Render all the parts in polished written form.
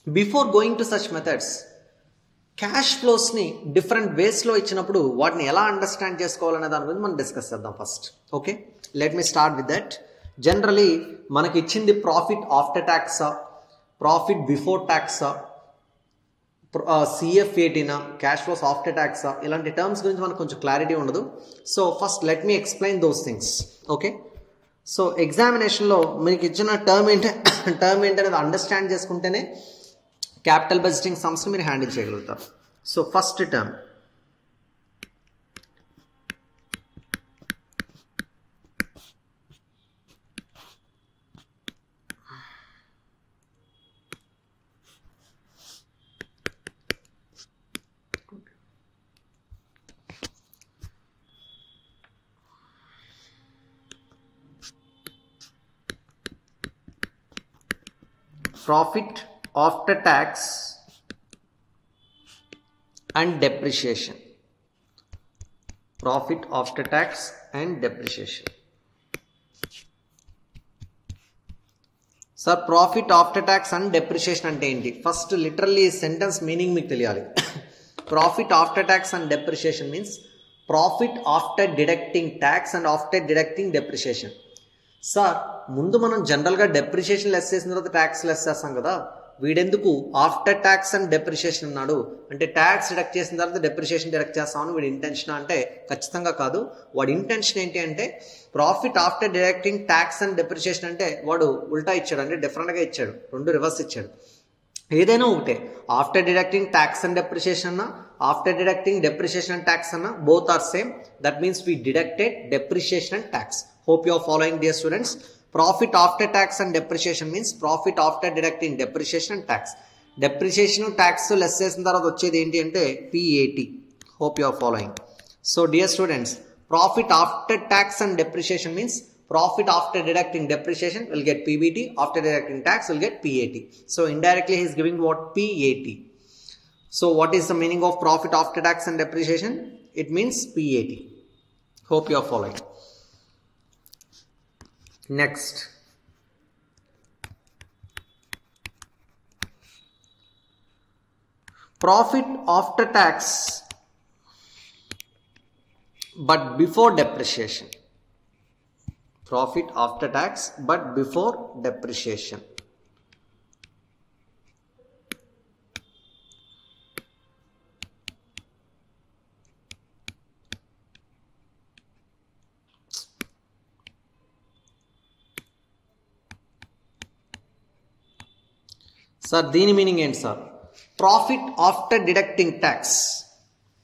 Before going to such methods cash ఫ్లోస్ని different వేస్లో ఇచ్చినప్పుడు వాటిని ఎలా అండర్స్టాండ్ చేసుకోవాలనే దాని గురించి మనం డిస్కస్ చేద్దాం first. Okay, let me start with that. Generally మనకి ఇచ్చింది ప్రాఫిట్ ఆఫ్టర్ ట్యాక్సా, ప్రాఫిట్ బిఫోర్ ట్యాక్సా, CF18, క్యాష్ ఫ్లోస్ ఆఫ్టర్ ట్యాక్సా, ఇలాంటి టర్మ్స్ గురించి మనకు కొంచెం క్లారిటీ ఉండదు. So first let me explain those things. Okay, so ఎగ్జామినేషన్లో మీకు ఇచ్చిన టర్మ్ ఏంటనేది అండర్స్టాండ్ చేసుకుంటేనే క్యాపిటల్ బడ్జెటింగ్ సమ్స్ని మీరు హ్యాండిల్ చేయగలుగుతారు. So first term profit after tax and depreciation. Profit after tax and depreciation. Sir, profit after tax and depreciation ante enti? First literally sentence meaning meeku teliyali. Profit after tax and depreciation means profit after deducting tax and after deducting depreciation. Sir, ముందు మనం జనరల్గా depreciation less చేసిన తర్వాత tax less చేస్తాం కదా, వీడెందుకు after tax and depreciation అన్నాడు అంటే tax deduct చేసిన తర్వాత డెప్రిషియేషన్ డిడక్ట్ చేస్తామని వీడి ఇంటెన్షన్ అంటే ఖచ్చితంగా కాదు. వాడి ఇంటెన్షన్ ఏంటి అంటే profit after deducting tax and depreciation అంటే వాడు ఉల్టా ఇచ్చాడు, అంటే డిఫరెంట్గా ఇచ్చాడు, రెండు రివర్స్ ఇచ్చాడు. ఏదైనా ఒకటే, after deducting tax and depreciation అన్నా, after deducting depreciation and tax అన్నా, both are same. That means we deducted depreciation and tax. Hope you are following, dear students. Profit after tax and depreciation means profit after deducting depreciation and tax. Depreciation and tax less చేసిన తర్వాత వచ్చేది ఏంటి అంటే PAT. Hope you are following. So dear students, profit after tax and depreciation means profit after deducting depreciation will get PBT, after deducting tax will get PAT. So indirectly he is giving what? PAT. So what is the meaning of profit after tax and depreciation? It means PAT. Hope you are following. Next, profit after tax but before depreciation. Profit after tax but before depreciation. Sir, దీని meaning ఏంటి sir? Profit after deducting tax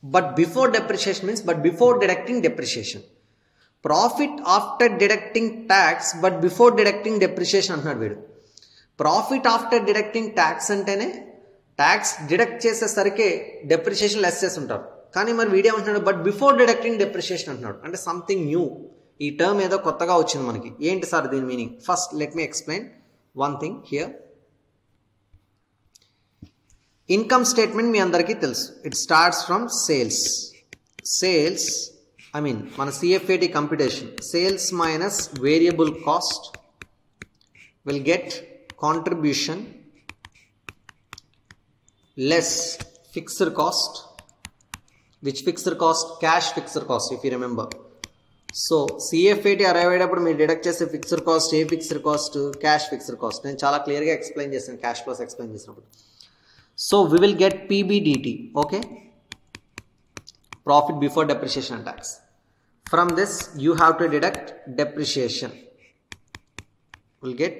but before depreciation means but before deducting depreciation. Profit after deducting tax but before deducting depreciation అంటున్నాడు వీడు. Profit after deducting tax అంటేనే tax deduct చేసేసరికి depreciation less చేసి ఉంటారు, కానీ మరి వీడేమంటున్నాడు బట్ బిఫోర్ డిడక్టింగ్ డెప్రిషియేషన్ అంటున్నాడు. అంటే సంథింగ్ న్యూ, ఈ టర్మ్ ఏదో కొత్తగా వచ్చింది మనకి. ఏంటి సార్ దీని meaning? First let me explain one thing here. Income statement మీ అందరికీ తెలుసు. ఇట్ స్టార్ట్స్ ఫ్రమ్ సేల్స్ మన CF18 computation. Sales minus variable cost will get contribution less fixed cost. Which fixed cost? Cash fixed cost, if you remember. So CF18 arrive అయ్యేటప్పుడు మీరు deduct చేసే fixed cost ఏ fixed cost? Cash fixed cost. నేను చాలా క్లియర్గా explain చేశాను cash flows explain చేసినప్పుడు. So we will get PBDT, okay, profit before depreciation and tax. From this you have to deduct depreciation. We'll get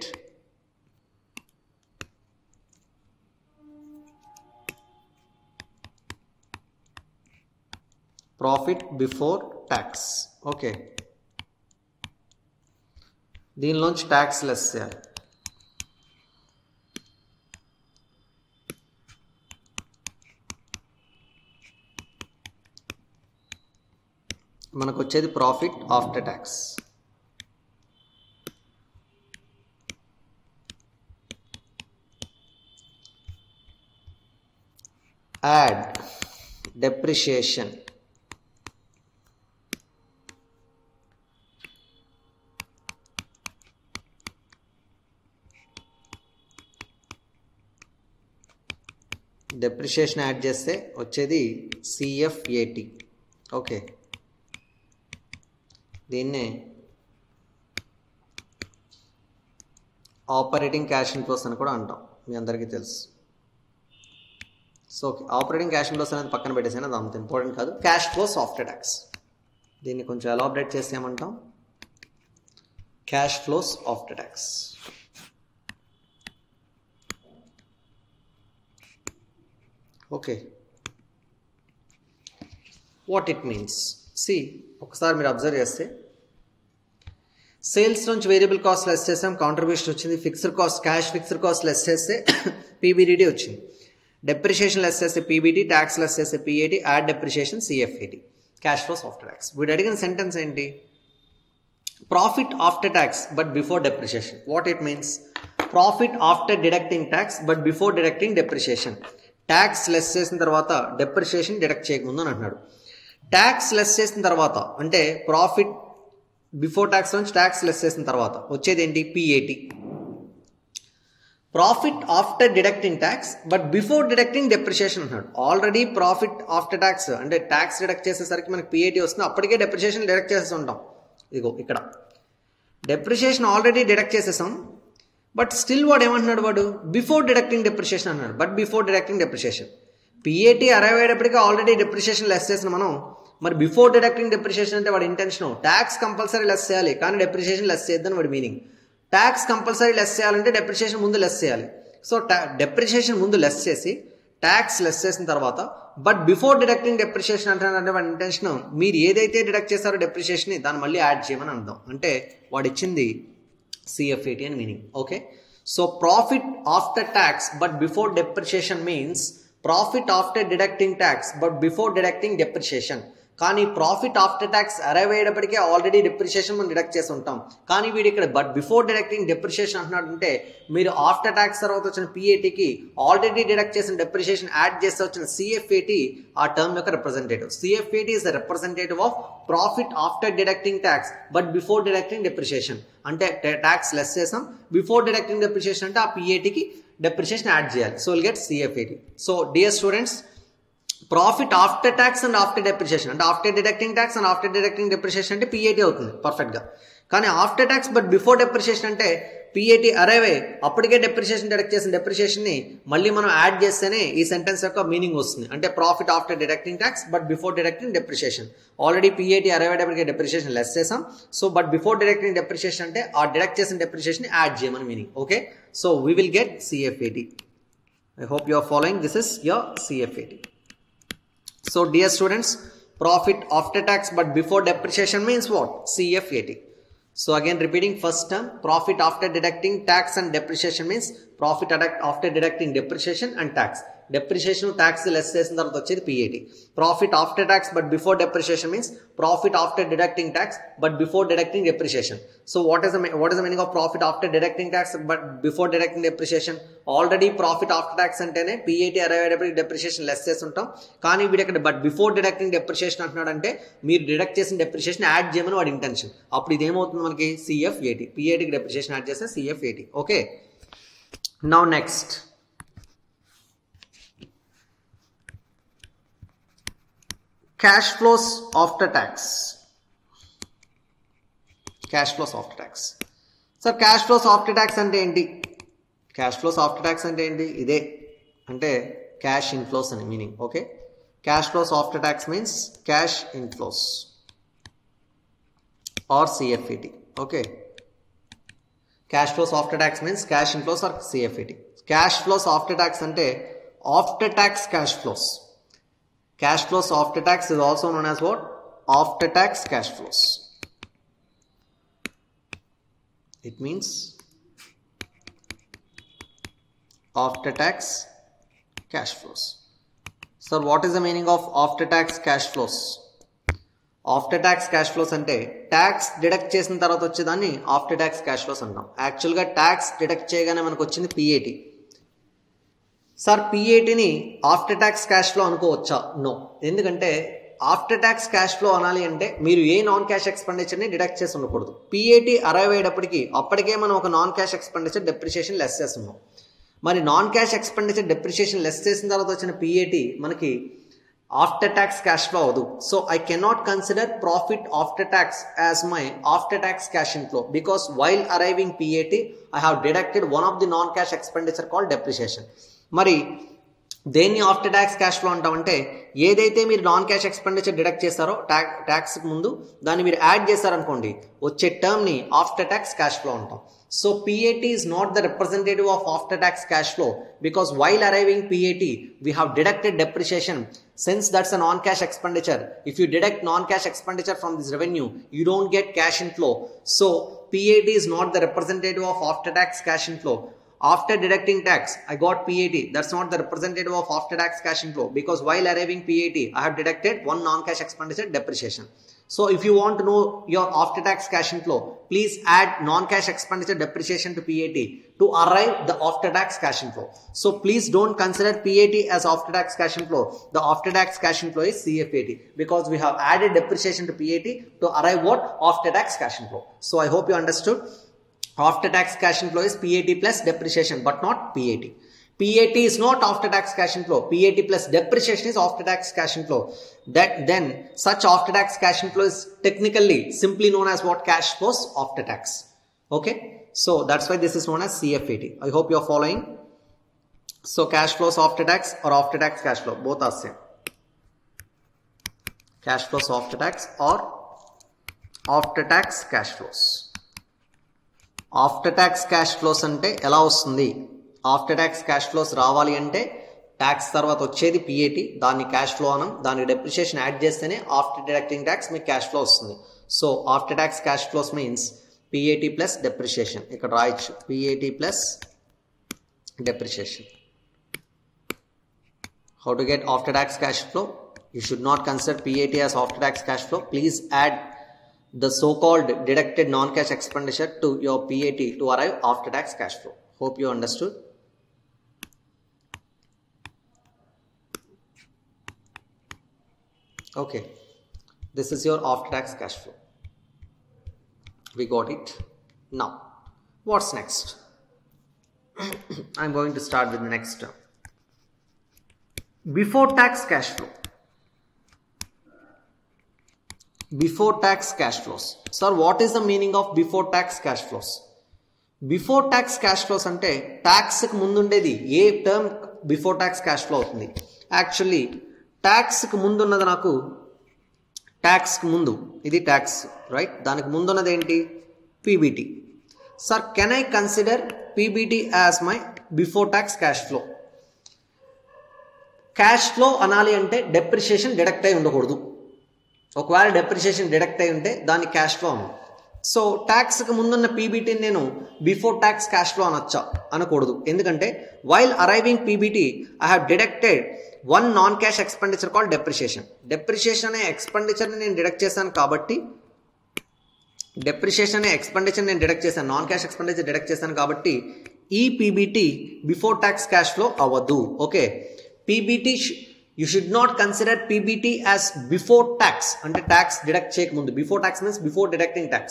profit before tax. Okay, దీనిలోంచి tax less చేయాలి. మనకు వచ్చేది profit after tax. Add depreciation. Depreciation add చేస్తే వచ్చేది CFAT. Okay, దీన్నే operating cash inflows అని కూడా అంటాం, మీ అందరికీ తెలుసు. So okay, operating cash inflows అనేది పక్కన పెట్టేసాను, అది అంత ఇంపార్టెంట్ కాదు. క్యాష్ ఫ్లోస్ ఆఫ్టర్ ట్యాక్స్, దీన్ని కొంచెం ఎలాబరేట్ చేసేయమంటాం. Cash flows after tax. Okay, what it means see, ఒకసారి మీరు అబ్జర్వ్ చేస్తే సేల్స్ నుంచి వేరియబుల్ కాస్ట్ లెస్ చేసాం, కాంట్రిబ్యూషన్ వచ్చింది. Fixed cost, cash fixed cost less చేస్తే పీబీడీటీ వచ్చింది. డెప్రిషియేషన్ లెస్ చేస్తే పీబీటీ, ట్యాక్స్ లెస్ చేస్తే PAT, add depreciation CFAT. Cash flows after tax. వీడు అడిగిన సెంటెన్స్ ఏంటి? Profit after tax but before depreciation. What it means? Profit after deducting tax but before deducting depreciation. Tax less చేసిన తర్వాత depreciation deduct చేయకముందు అని అంటున్నాడు. Tax less చేసిన తర్వాత అంటే ప్రాఫిట్ బిఫోర్ ట్యాక్స్ నుంచి ట్యాక్స్ లెస్ చేసిన తర్వాత వచ్చేది ఏంటి? PAT. Profit after deducting tax but before deducting depreciation అంటున్నాడు. ఆల్రెడీ ప్రాఫిట్ ఆఫ్టర్ ట్యాక్స్ అంటే ట్యాక్స్ డిడక్ట్ చేసేసరికి మనకి పీఏటీ వస్తుంది, అప్పటికే డెప్రిషియేషన్ డిడక్ట్ చేసేసి ఉంటాం. ఇదిగో ఇక్కడ డెప్రిషియేషన్ ఆల్రెడీ డిడక్ట్ చేసేసాం, బట్ స్టిల్ వాడు ఏమంటున్నాడు? వాడు బిఫోర్ డిడక్టింగ్ డెప్రిషియేషన్ అన్నాడు. But before deducting depreciation PAT arrive అయ్యేటప్పటికీ ఆల్రెడీ డెప్రిషియేషన్ లెస్ చేసిన మనం. మరి బిఫోర్ డిడక్టింగ్ డెప్రిషియేషన్ అంటే వాడి ఇంటెన్షన్ ట్యాక్స్ కంపల్సరీ లెస్ చేయాలి, కానీ డెప్రిషియేషన్ లెస్ చేయొద్దని వాడి మీనింగ్. ట్యాక్స్ కంపల్సరీ లెస్ చేయాలంటే డెప్రిషియేషన్ ముందు లెస్ చేయాలి. సో డెప్రిషియేషన్ ముందు లెస్ చేసి ట్యాక్స్ లెస్ చేసిన తర్వాత బట్ బిఫోర్ డిడక్టింగ్ డెప్రిషియేషన్ అంటే వాడి ఇంటెన్షన్ మీరు ఏదైతే డిడక్ట్ చేస్తారో డెప్రిషియేషన్ దాన్ని మళ్ళీ యాడ్ చేయమని అందాం. అంటే వాడు ఇచ్చింది సిఎఫ్ఏటీ అని meaning. Okay, so profit after tax but before depreciation means profit after deducting tax but before deducting depreciation. కానీ ప్రాఫిట్ ఆఫ్టర్ ట్యాక్స్ అరైవ్ అయ్యేటప్పటికే ఆల్రెడీ డెప్రిషియేషన్ మనం డిడక్ట్ చేసి ఉంటాం. కానీ వీడు ఇక్కడ బట్ బిఫోర్ డిడక్టింగ్ డెప్రిషియేషన్ అంటున్నాడు. అంటే మీరు ఆఫ్టర్ ట్యాక్స్ తర్వాత వచ్చిన పీఏటీకి ఆల్రెడీ డిడక్ట్ చేసిన డెప్రిషియేషన్ యాడ్ చేస్తే వచ్చిన సిఎఫ్ఏటీ ఆ టర్మ్ యొక్క representative. CFAT is the representative of profit after deducting tax but before deducting depreciation. అంటే ట్యాక్స్ లెస్ చేసాం, బిఫోర్ డిడక్టింగ్ డెప్రిషియేషన్ అంటే ఆ పీఏటీకి డెప్రిషియేషన్ యాడ్ చేయాలి. So will get CFAT. So dear students, profit after tax and after depreciation అంటే after deducting tax and after deducting depreciation అంటే PAT అవుతుంది పర్ఫెక్ట్గా. కానీ after tax but before depreciation అంటే పీఏటీ అరైవ్ అయ్యి అప్పటికే డెప్రిషియేషన్ డిడక్ట్ చేసిన డెప్రిషియేషన్ని మళ్ళీ మనం యాడ్ చేస్తేనే ఈ సెంటెన్స్ యొక్క మీనింగ్ వస్తుంది. అంటే profit after deducting tax but before deducting depreciation. Already PAT arrive అయ్యేటప్పటికే డెప్రిషియేషన్ లెస్ చేసాం. So but before deducting depreciation అంటే ఆ డిడక్ట్ చేసిన డెప్రిషియేషన్ యాడ్ చేయమని meaning. Okay, so we will get CFAT. I hope you are following. This is your CFAT. So dear students, profit after tax but before depreciation means what? CFAT. So again repeating first term, profit after deducting tax and depreciation means profit after deducting depreciation and tax. Depreciation tax less చేసిన తర్వాత వచ్చేది PAT. Profit after tax but before depreciation means profit after deducting tax but before deducting depreciation. So what is the meaning of profit after deducting tax but before deducting depreciation? Already profit after tax అంటేనే PAT arrive అయ్యేటప్పటికి depreciation less చేసి ఉంటాం. కానీ వీడు ఇక్కడ but before deducting depreciation అంటున్నాడు. అంటే మీరు డిడక్ట్ చేసిన డెప్రిషియేషన్ యాడ్ చేయమని వాడి ఇంటెన్షన్. అప్పుడు ఇదేమవుతుంది మనకి? CFAT. PATకి డెప్రిషియేషన్ యాడ్ చేస్తే CFAT. Okay, now next cash flows after tax. Cash flows after tax. So cash flows after tax అంటే ఏంటి? Cash flows after tax అంటే ఏంటి? ఇదే అంటే cash inflows అని meaning. Okay, cash flows after tax means cash inflows or CFAT. Okay, cash flows after tax means cash inflows or CFAT. Cash flows after tax అంటే after tax cash flows. Cash flows after tax is also known as what? After tax cash flows. It means after tax cash flows. So what is the meaning of after tax cash flows? After tax cash flows అంటే tax deduct చేసిన తర్వాత వచ్చేదాన్ని after tax cash flows అంటాం. యాక్చువల్గా tax deduct చేయగానే మనకు వచ్చింది PAT. Sir పీఏటీని ఆఫ్టర్ ట్యాక్స్ క్యాష్ ఫ్లో అనుకోవచ్చా? నో. ఎందుకంటే ఆఫ్టర్ ట్యాక్స్ క్యాష్ ఫ్లో అనాలి అంటే మీరు ఏ నాన్ క్యాష్ ఎక్స్పెండిచర్ని డిడక్ట్ చేసి ఉండకూడదు. పీఏటీ అరైవ్ అయ్యేటప్పటికి అప్పటికే మనం ఒక non cash expenditure depreciation less చేస్తున్నాం. మరి non cash expenditure depreciation less చేసిన తర్వాత వచ్చిన పిఏటి మనకి ఆఫ్టర్ ట్యాక్స్ క్యాష్ ఫ్లో అవదు. So I cannot consider profit after tax as my after tax cash inflow because while arriving పిఏటి I have deducted one of the non cash expenditure called depreciation. మరి దేన్ని after tax cash flow అంటామంటే ఏదైతే మీరు non cash expenditure deduct చేస్తారో tax ముందు దాన్ని మీరు add చేస్తారనుకోండి వచ్చే టర్మ్ని after tax cash flow అంటాం. So PAT is not the representative of after tax cash flow because while arriving PAT we have deducted depreciation. Since that's a non-cash expenditure, if you deduct non-cash expenditure from this revenue you don't get cash inflow. So PAT is not the representative of after tax cash inflow. After deducting tax I got PAT, that's not the representative of after tax cash inflow because while arriving PAT I have deducted one non-cash expenditure depreciation. So if you want to know your after tax cash inflow, please add non-cash expenditure depreciation to PAT to arrive the after tax cash inflow. So please don't consider PAT as after tax cash inflow. The after tax cash inflow is CFAT because we have added depreciation to PAT to arrive what? After tax cash inflow. So I hope you understood. After tax cash inflow is PAT plus depreciation but not PAT. PAT is not after tax cash inflow. PAT plus depreciation is after tax cash inflow. Then such after tax cash inflow is technically simply known as what? Cash flows after tax. Okay. So that's why this is known as CFAT. I hope you are following. So cash flows after tax or after tax cash flow, both are same. Cash flows after tax or after tax cash flows. After tax cash flows ante ela vastundi? After tax cash flows రావాలి అంటే tax తర్వాత వచ్చేది పిఏటి, దాన్ని cash flow అనం, దానికి depreciation add చేస్తేనే after deducting tax మీకు cash flow వస్తుంది. So after tax cash flows means పిఏటి plus depreciation. ఇక్కడ రాయొచ్చు పిఏటి plus depreciation. How to get after tax cash flow? You should not consider పిఏటి as after tax cash flow. Please add the so-called deducted non-cash expenditure to your PAT to arrive after tax cash flow. Hope you understood. Okay, this is your after tax cash flow. We got it. Now what's next? I'm going to start with the next term, before tax cash flow. Before tax cash flows. Sir, what is the meaning of before tax cash flows? Before tax cash flows ante tax ku mundu undedi ఏ term before tax cash flow అవుతుంది? Actually tax కు ముందు ఉన్నది నాకు tax కు ముందు ఇది tax, right? దానికి ముందు ఉన్నది ఏంటి? PBT. Sir, can I consider PBT as my before tax cash flow? Cash flow అనాలి అంటే డెప్రిషియేషన్ డిడక్ట్ అయి ఉండకూడదు. ఒకవేళ డెప్రిషియేషన్ డిడక్ట్ అయి ఉంటే దాన్ని క్యాష్ ఫ్లో అను. సో ట్యాక్స్కి ముందున్న పీబీటీని నేను బిఫోర్ ట్యాక్స్ క్యాష్ ఫ్లో అనొచ్చా? అనకూడదు. ఎందుకంటే while arriving PBT I have deducted one non cash expenditure called depreciation. Depreciation అనే ఎక్స్పెండిచర్ని నేను డిడక్ట్ చేశాను కాబట్టి నాన్ క్యాష్ ఎక్స్పెండిచర్ డిడక్ట్ చేశాను కాబట్టి ఈ PBT before tax cash flow అవ్వదు. Okay, PBT you should not consider PBT as before tax. Ante tax deduct cheyek mundu. Before tax means before deducting tax.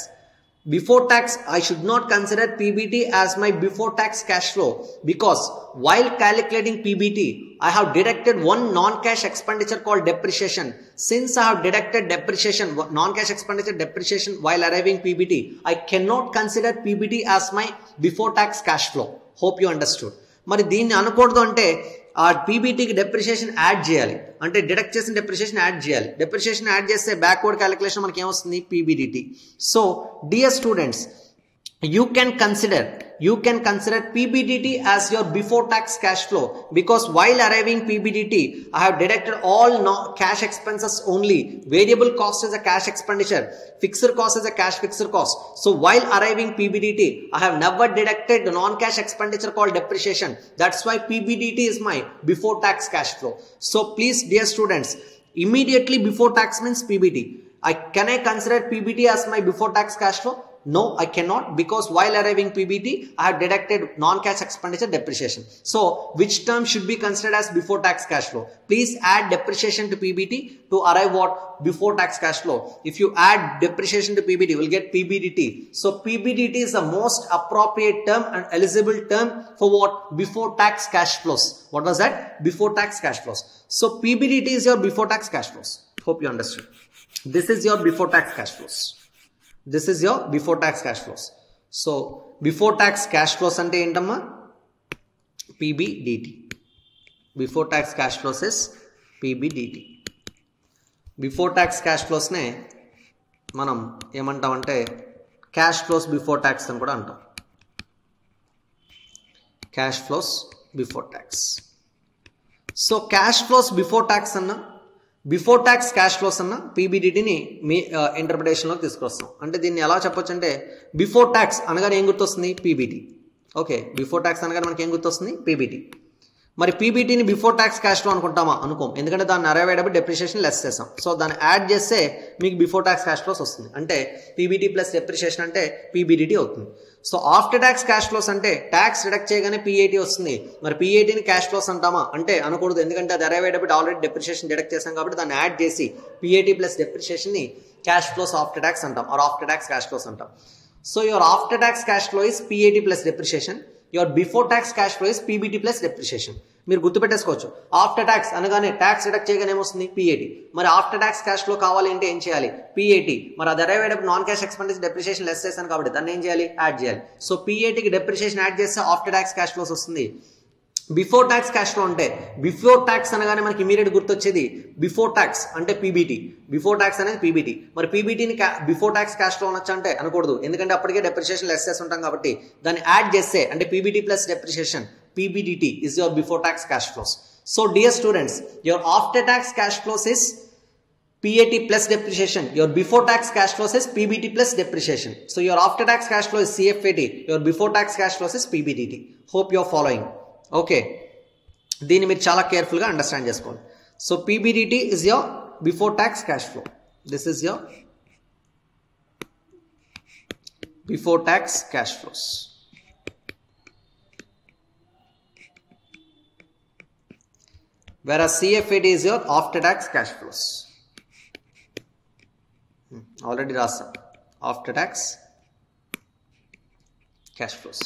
Before tax I should not consider PBT as my before tax cash flow because while calculating PBT I have deducted one non-cash expenditure called depreciation. Since I have deducted depreciation, non-cash expenditure depreciation while arriving PBT, I cannot consider PBT as my before tax cash flow. Hope you understood. మరి దీన్ని అనకూడదు అంటే ఆ పీబీటీకి depreciation add చేయాలి. అంటే deduct చేసిన depreciation add చేయాలి. Depreciation add చేస్తే బ్యాక్వర్డ్ క్యాలిక్యులేషన్ మనకి ఏమొస్తుంది? PBDT. So dear students, you can consider PBDT as your before tax cash flow because while arriving PBDT I have deducted all cash expenses only. Variable cost is a cash expenditure, fixed cost is a cash fixed cost. So while arriving PBDT I have never deducted the non-cash expenditure called depreciation. That's why PBDT is my before tax cash flow. So please dear students, immediately before tax means PBT. Can I consider PBT as my before tax cash flow? No, I cannot, because while arriving PBT, I have deducted non-cash expenditure depreciation. So, which term should be considered as before tax cash flow? Please add depreciation to PBT to arrive what? Before tax cash flow. If you add depreciation to PBT, you will get PBDT. So, PBDT is the most appropriate term and eligible term for what? Before tax cash flows. What was that? Before tax cash flows. So, PBDT is your before tax cash flows. Hope you understood. This is your before tax cash flows. This is your before tax cash flows. So, before tax cash flows ante entamma? PBDT. Before tax cash flows is PBDT. Before tax cash flows ne manam emantam ante cash flows before tax అని కూడా అంటాం. Cash flows before tax. So, cash flows before tax అన్నా before tax cash flows అన్న పీబీడీటీని మీ ఇంటర్ప్రిటేషన్లోకి తీసుకొస్తాం. అంటే దీన్ని ఎలా చెప్పొచ్చు అంటే బిఫోర్ ట్యాక్స్ అనగానే ఏం గుర్తొస్తుంది? పీబీటీ. ఓకే, బిఫోర్ ట్యాక్స్ అనగానే మనకి ఏం గుర్తొస్తుంది? పీబీటీ. మరి పీబీటీని బిఫోర్ ట్యాక్స్ క్యాష్ ఫ్లో అనుకుంటామా? అనుకోం, ఎందుకంటే దాన్ని అరైవ్ అయ్యేటప్పుడు డెప్రిషియేషన్ లెస్ చేస్తాం. సో దాన్ని యాడ్ చేస్తే మీకు బిఫోర్ ట్యాక్స్ క్యాష్ ఫ్లోస్ వస్తుంది. అంటే పీబీటీ ప్లస్ డెప్రిషియేషన్ అంటే పీబీడీటీ అవుతుంది. So after tax cash flows అంటే ట్యాక్స్ డిడక్ట్ చేయగానే పీఏటీ వస్తుంది. మరి పీఏటీని క్యాష్ ఫ్లోస్ అంటామా? అంటే అనకూడదు, ఎందుకంటే అది అరైవ్ అయ్యేటప్పుడు ఆల్రెడీ డెప్రిషియేషన్ డిడక్ట్ చేసాం కాబట్టి దాన్ని యాడ్ చేసి పీఏటీ ప్లస్ డెప్రిషియేషన్ని క్యాష్ ఫ్లోస్ ఆఫ్టర్ ట్యాక్స్ అంటాం, or after tax cash flows అంటాం. So your after tax cash flow is PAT plus depreciation, your before tax cash flow is PBT plus depreciation. మీరు గుర్తుపెట్టేసుకోవచ్చు. After tax అనగానే tax deduct చేయగానే ఏమొస్తుంది? పీఏటీ. మరి after tax cash flow కావాలి అంటే ఏం చేయాలి? పీఏటీ. మరి అది అరైవ్ అయ్యేటప్పుడు non cash expenditure depreciation less చేశాను కాబట్టి దాన్ని ఏం చేయాలి? యాడ్ చేయాలి. సో పీఏటీకి డెప్రిషియేషన్ యాడ్ చేస్తే ఆఫ్టర్ ట్యాక్స్ క్యాష్ ఫ్లోస్ వస్తుంది. బిఫోర్ ట్యాక్స్ క్యాష్ ఫ్లో అంటే బిఫోర్ ట్యాక్స్ అనగానే మనకి ఇమీడియట్ గుర్తొచ్చేది బిఫోర్ ట్యాక్స్ అంటే పీబీటీ. బిఫోర్ ట్యాక్స్ అనేది పీబీటీ. మరి పీబీటీని బిఫోర్ ట్యాక్స్ క్యాష్ ఫ్లో అనొచ్చు అంటే అనకూడదు, ఎందుకంటే అప్పటికే డెప్రిషియేషన్ లెస్ చేసి ఉంటాం కాబట్టి దాన్ని యాడ్ చేస్తే అంటే PBT plus depreciation PBDT is your before tax cash flows. So dear students, your after tax cash flows is PAT plus depreciation. Your before tax cash flows is PBT plus depreciation. So your after tax cash flow is CFAT. Your before tax cash flows is PBDT. Hope you are following. Okay. దీన్ని మీరు చాలా కేర్ఫుల్గా understand చేసుకోండి. So PBDT is your before tax cash flow. This is your before tax cash flows. Whereas CFAT is your after tax cash flows. Already rasa after tax cash flows.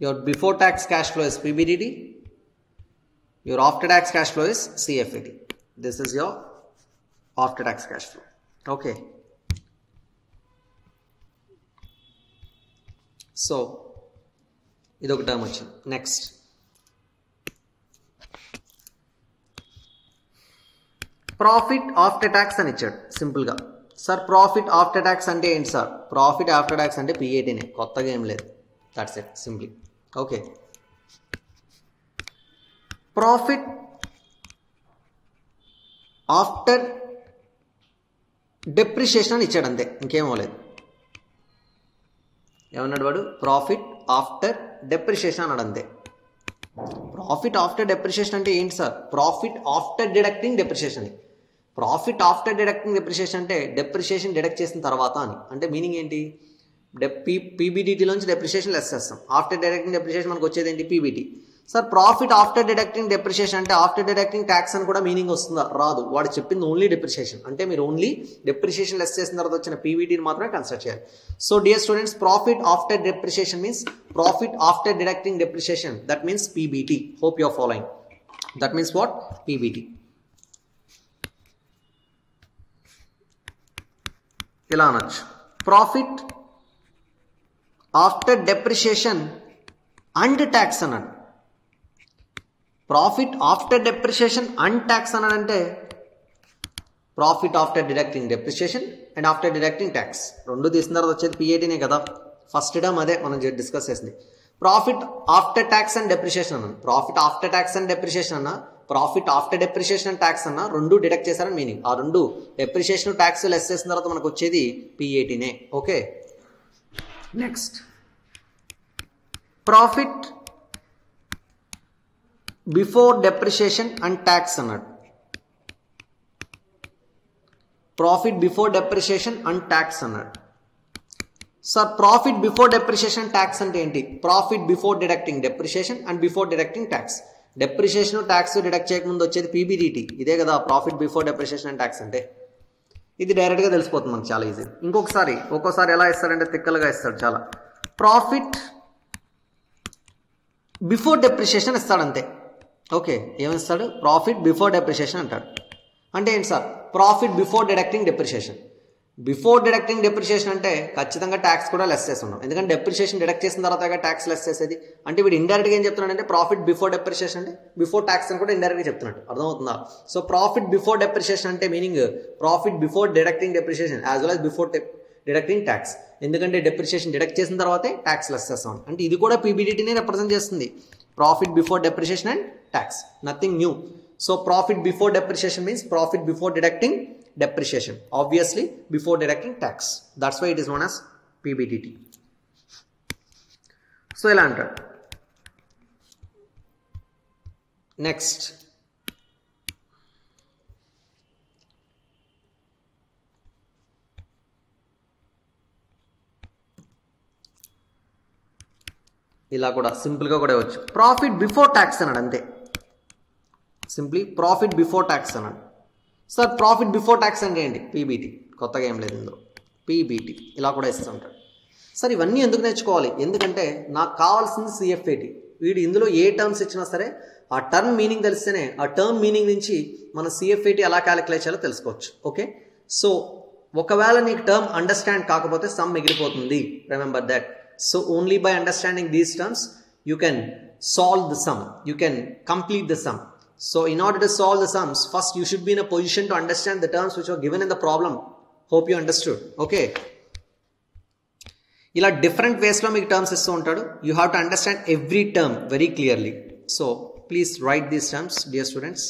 Your before tax cash flow is PBDT. Your after tax cash flow is CFAT. This is your after tax cash flow. Okay. So ఇదొక term వచ్చింది. Next profit after tax అని ఇచ్చాడు సింపుల్గా. Sir profit after tax అంటే ఏంటి sir? Profit after tax అంటే పీఏటీనే, కొత్తగా ఏం లేదు. That's it simply. Okay, profit after depreciation అని ఇచ్చాడు అంతే, ఇంకేమో లేదు. ఏమన్నాడు వాడు? ప్రాఫిట్ ఆఫ్టర్ డెప్రిషియేషన్ అన్నాడు అంతే. ప్రాఫిట్ ఆఫ్టర్ డెప్రిషియేషన్ అంటే ఏంటి sir? Profit after deducting depreciation. Profit after deducting depreciation అంటే డెప్రిషియేషన్ డిడక్ట్ చేసిన తర్వాత అని. అంటే మీనింగ్ ఏంటి? పీబీడీటీలోంచి డెప్రిషియేషన్ లెస్ చేస్తాం. ఆఫ్టర్ డిడక్టింగ్ డెప్రిషియేషన్ మనకు వచ్చేది ఏంటి? PBT. Sir profit after deducting depreciation అంటే ఆఫ్టర్ డిడక్టింగ్ ట్యాక్స్ అని కూడా మీనింగ్ వస్తుందా? రాదు. వాడు చెప్పింది ఓన్లీ డెప్రిషియేషన్. అంటే మీరు ఓన్లీ డెప్రిషియేషన్ లెస్ చేసిన తర్వాత వచ్చిన పీబీటీని మాత్రమే కన్సిడర్ చేయాలి. So dear students, profit after depreciation means profit after deducting depreciation. That means PBT. Hope you are following. That means what? PBT. ఇలా అనొచ్చు. Profit after depreciation and tax అన్నాడు. Profit after depreciation and tax అన్నాడంటే profit after deducting depreciation and after deducting tax రెండు తీసిన తర్వాత వచ్చేది పీఏటీనే కదా. First term అదే మనం డిస్కస్ చేసింది. Profit after tax and depreciation అన్నాను. Profit after tax and depreciation అన్నా, profit after depreciation and tax అన్నా రెండు డిడక్ట్ చేశారని మీనింగ్. ఆ రెండు డెప్రిషియేషన్ ట్యాక్స్ లెస్ చేసిన తర్వాత మనకు వచ్చేది పీఏటీనే. Okay, next profit before depreciation and tax అన్నాడు. Profit before depreciation and tax అన్నాడు. Sir profit before depreciation tax అంటే ఏంటి? Profit before deducting depreciation and before deducting tax. Depreciation tax deduct చేయకముందు వచ్చేది పీబీడీటీ. ఇదే కదా profit before depreciation and tax అంటే. ఇది డైరెక్ట్గా తెలిసిపోతుంది మనకు చాలా ఈజీ. ఒక్కోసారి ఎలా ఇస్తాడంటే తిక్కలుగా ఇస్తాడు చాలా. ప్రాఫిట్ బిఫోర్ డెప్రిషియేషన్ ఇస్తాడు అంతే. ఓకే, ఏమిస్తాడు? ప్రాఫిట్ బిఫోర్ డెప్రిషియేషన్ అంటాడు. అంటే ఏంటి sir? Profit before deducting depreciation. Before deducting depreciation అంటే ఖచ్చితంగా ట్యాక్స్ కూడా లెస్ చేస్తున్నాం. ఎందుకంటే డెప్రిషియేషన్ డిడక్ట్ చేసిన తర్వాత ట్యాక్స్ లెస్ చేసేది. అంటే వీడు ఇండైరెక్ట్గా ఏం చెప్తున్నాడు అంటే ప్రాఫిట్ బిఫోర్ డెప్రిషియేషన్ అంటే బిఫోర్ ట్యాక్స్ అని కూడా ఇండైరెక్ట్గా చెప్తున్నాడు. అర్థమవుతుందా? సో ప్రాఫిట్ బిఫోర్ డెప్రిషియేషన్ అంటే meaning profit before deducting depreciation as well as before deducting tax. ఎందుకంటే డెప్రిషియేషన్ డిడక్ట్ చేసిన తర్వాతే ట్యాక్స్ లెస్ చేస్తాం. అంటే ఇది కూడా పీబీడీటీని రిప్రజెంట్ చేస్తుంది. Profit before depreciation and tax, nothing new. So profit before depreciation means profit before deducting depreciation, obviously before deducting tax. That's why it is known as PBDT. So ela antadu. Next, ఇలా కూడా simple గా కూడా వచ్చు. Profit before tax అన్నాడు అంతే. Simply profit before tax అన్నాడు. Sir profit before tax అంటే ఏంటి? పీబీటీ. కొత్తగా ఏం లేదు ఇందులో, పీబీటీ ఇలా కూడా ఇస్తుంటాడు. సార్ ఇవన్నీ ఎందుకు నేర్చుకోవాలి? ఎందుకంటే నాకు కావాల్సింది సిఎఫ్ఏటీ. వీడు ఇందులో ఏ టర్మ్స్ ఇచ్చినా సరే ఆ టర్మ్ మీనింగ్ తెలిస్తేనే ఆ టర్మ్ మీనింగ్ నుంచి మన సిఎఫ్ఏటీ ఎలా క్యాలిక్యులేట్ చేయాలో తెలుసుకోవచ్చు. ఓకే, సో ఒకవేళ నీకు టర్మ్ అండర్స్టాండ్ కాకపోతే సమ్ మిగిలిపోతుంది. Remember that. So only by understanding these terms you can solve the sum, you can complete the sum. So in order to solve the sums, first you should be in a position to understand the terms which were given in the problem. Hope you understood. Okay. ఇలా different ways లో మీకు terms ఇస్తూ ఉంటాడు. You have to understand every term very clearly. So please write these terms, dear students.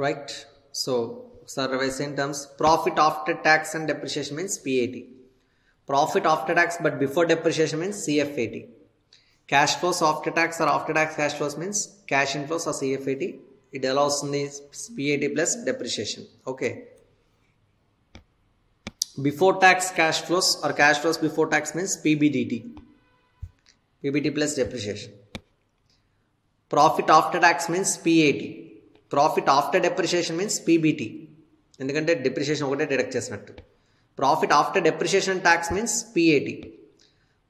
Right. So, revise in terms, profit after tax and depreciation means PAT. Profit after tax but before depreciation means CFAT. Cash flows after tax or after tax cash flows means cash inflows or CFAT. It allows the PAT plus depreciation. Okay. Before tax cash flows or cash flows before tax means PBDT. PBT plus depreciation. Profit after tax means PAT. Profit after depreciation means PBT. ఎందుకంటే depreciation ఒకటే deduct చేసినట్టు. Profit after depreciation tax means PAT.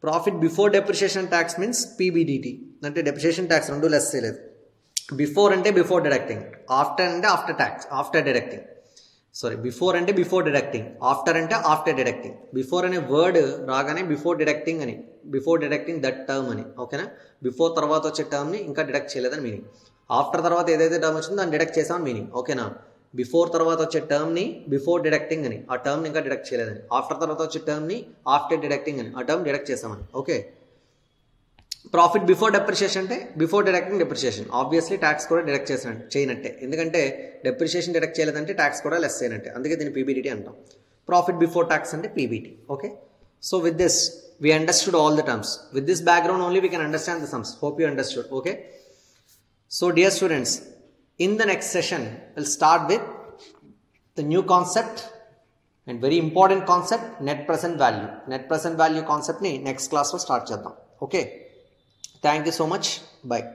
Profit before depreciation tax means PBDT. అంటే depreciation tax రెండు less చేయలేదు. Before అంటే before deducting. After అంటే after tax, after deducting. Before అంటే before deducting. After అంటే after deducting. Before అనే word రాగానే before deducting అని. Before deducting that term అని. ఓకేనా? Before తర్వాత వచ్చే టర్మ్ ని ఇంకా డిడక్ట్ చేయలేదని మీనింగ్. ఆఫ్టర్ తర్వాత ఏదైతే టర్మ్ వచ్చిందో దాన్ని డిడక్ట్ చేసామని మీనింగ్. ఓకేనా? బిఫోర్ తర్వాత వచ్చే టర్మ్ని బిఫోర్ డిడక్టింగ్ అని, ఆ టర్మ్ని ఇంకా డిడక్ట్ చేయలేదని. ఆఫ్టర్ తర్వాత వచ్చే టర్మ్ని ఆఫ్టర్ డిడక్టింగ్ అని, ఆ టర్మ్ డిడక్ట్ చేసామని. ఓకే. ప్రాఫిట్ బిఫోర్ డెప్రిషియేషన్ అంటే before deducting depreciation. Obviously tax కూడా డిడక్ట్ చేయనట్టే, ఎందుకంటే డెప్రిషియేషన్ డిడక్ట్ చేయలేదంటే ట్యాక్స్ కూడా లెస్ చేయనట్టే, అందుకే దీన్ని పీబీడీటీ అంటాం. ప్రాఫిట్ బిఫోర్ ట్యాక్స్ అంటే PBT. Okay. So with this we understood all the terms. With this background only we can understand the sums. Hope you understood. Okay. So dear students, in the next session we'll start with the new concept and very important concept, net present value. Net present value concept ni next class lo start cheddam. Okay. Thank you so much. Bye.